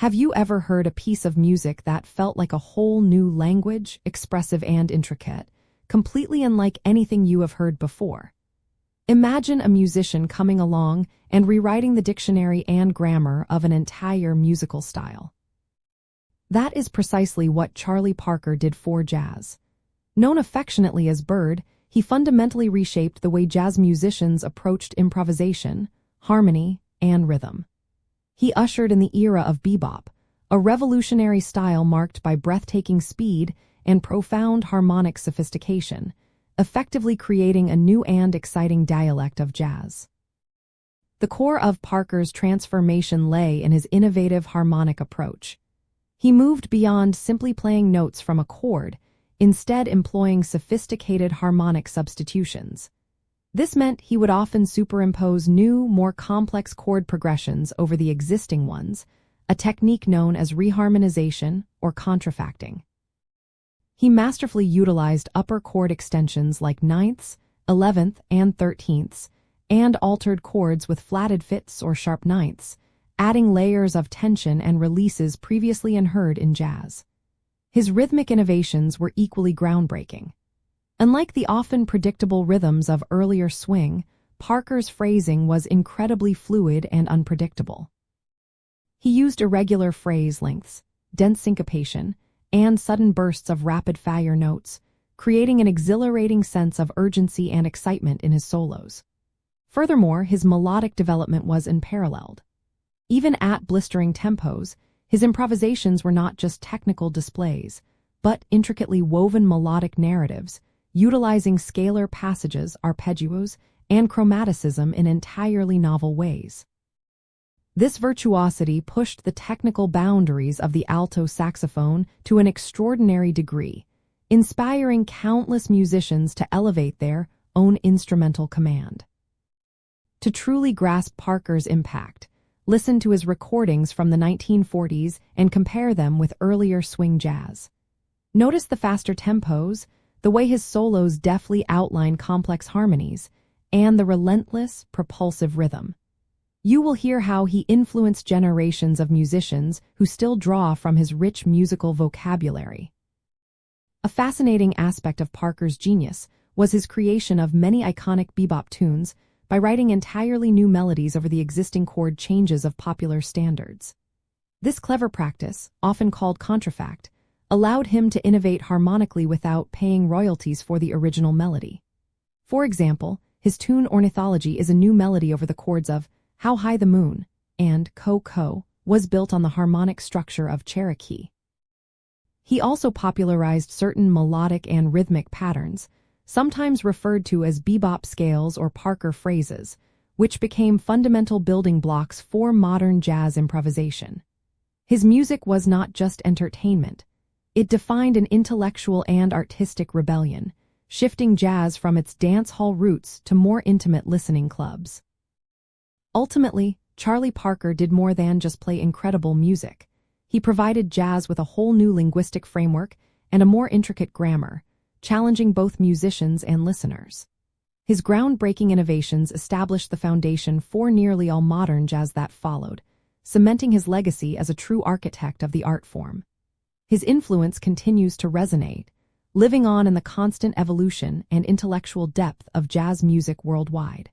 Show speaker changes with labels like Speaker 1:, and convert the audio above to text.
Speaker 1: Have you ever heard a piece of music that felt like a whole new language, expressive and intricate, completely unlike anything you have heard before? Imagine a musician coming along and rewriting the dictionary and grammar of an entire musical style. That is precisely what Charlie Parker did for jazz. Known affectionately as Bird, he fundamentally reshaped the way jazz musicians approached improvisation, harmony, and rhythm. He ushered in the era of bebop, a revolutionary style marked by breathtaking speed and profound harmonic sophistication, effectively creating a new and exciting dialect of jazz. The core of Parker's transformation lay in his innovative harmonic approach. He moved beyond simply playing notes from a chord, instead employing sophisticated harmonic substitutions. This meant he would often superimpose new, more complex chord progressions over the existing ones, a technique known as reharmonization or contrafacting. He masterfully utilized upper chord extensions like ninths, 11th, and 13ths, and altered chords with flatted fifths or sharp ninths, adding layers of tension and releases previously unheard in jazz. His rhythmic innovations were equally groundbreaking. Unlike the often predictable rhythms of earlier swing, Parker's phrasing was incredibly fluid and unpredictable. He used irregular phrase lengths, dense syncopation, and sudden bursts of rapid-fire notes, creating an exhilarating sense of urgency and excitement in his solos. Furthermore, his melodic development was unparalleled. Even at blistering tempos, his improvisations were not just technical displays, but intricately woven melodic narratives, utilizing scalar passages, arpeggios, and chromaticism in entirely novel ways. This virtuosity pushed the technical boundaries of the alto saxophone to an extraordinary degree, inspiring countless musicians to elevate their own instrumental command. To truly grasp Parker's impact, listen to his recordings from the 1940s and compare them with earlier swing jazz. Notice the faster tempos, the way his solos deftly outline complex harmonies, and the relentless, propulsive rhythm. You will hear how he influenced generations of musicians who still draw from his rich musical vocabulary. A fascinating aspect of Parker's genius was his creation of many iconic bebop tunes by writing entirely new melodies over the existing chord changes of popular standards. This clever practice, often called contrafact, allowed him to innovate harmonically without paying royalties for the original melody. For example, his tune Ornithology is a new melody over the chords of How High the Moon, and Ko was built on the harmonic structure of Cherokee. He also popularized certain melodic and rhythmic patterns, sometimes referred to as bebop scales or Parker phrases, which became fundamental building blocks for modern jazz improvisation. His music was not just entertainment. It defined an intellectual and artistic rebellion, shifting jazz from its dance hall roots to more intimate listening clubs. Ultimately, Charlie Parker did more than just play incredible music. He provided jazz with a whole new linguistic framework and a more intricate grammar, challenging both musicians and listeners. His groundbreaking innovations established the foundation for nearly all modern jazz that followed, cementing his legacy as a true architect of the art form. His influence continues to resonate, living on in the constant evolution and intellectual depth of jazz music worldwide.